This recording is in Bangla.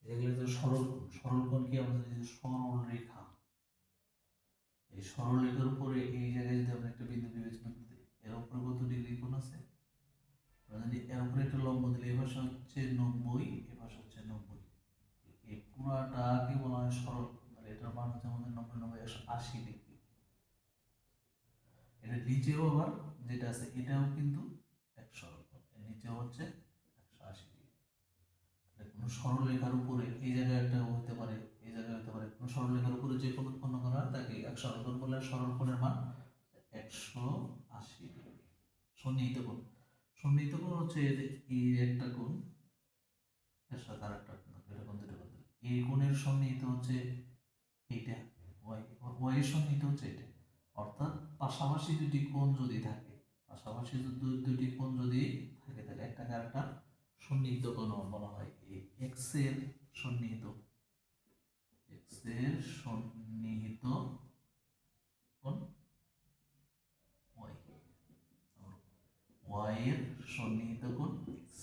এগুলো হচ্ছে সরল কোণ। সরল কোণ কি আমাদের যে সরল রেখা, এই সরল রেখার উপরে এই জায়গায় যদি আমরা একটা বিন্দু বিবেচনা করি, এর উপরে কত ডিগ্রি কোণ আছে? আমরা যদি এর উপরে একটা লম্ব দিলে এই পাশে হচ্ছে 90, এ পাশে হচ্ছে 90, এই পুরাটাকে বলা হয় সরল কোণ। তাহলে এটার মান হচ্ছে আমাদের 90 90 180 ডিগ্রি। এটা নিচেও আবার যেটা আছে এটাও কিন্তু এক সরল কোণ, এর নিচেও হচ্ছে 180 ডিগ্রি। তাহলে কোনো সরলরেখার উপরে এই জায়গায় একটা হতে পারে, এই জায়গায় হতে পারে, কোনো সরলরেখার উপরে যে কোণ উৎপন্ন করা হয় তাকে এক সরল কোণ বলে। সরল কোণের মান 180 ডিগ্রি। সন্নিহিত কোণ, সন্নিহিত কোণ হচ্ছে এই যে এই একটা কোণ, এর সাথে আরেকটা কোণ, এটা কোণ দুটো কোণ। এই কোণের সন্নিহিত হচ্ছে এইটা, ওয়াই এর সন্নিহিত হচ্ছে এটা। অর্থাৎ পাশাপাশি দুটি কোণ যদি থাকে, পাশাপাশি দুটি কোণ যদি থাকে, তাহলে একটাকে আরেকটা সন্নিহিত কোণ বলা হয়। এই এক্স এর সন্নিহিত, এক্স এর সন্নিহিত কোণ ওয়াই, ওয়াই এর সন্নিহিত কোণ এক্স।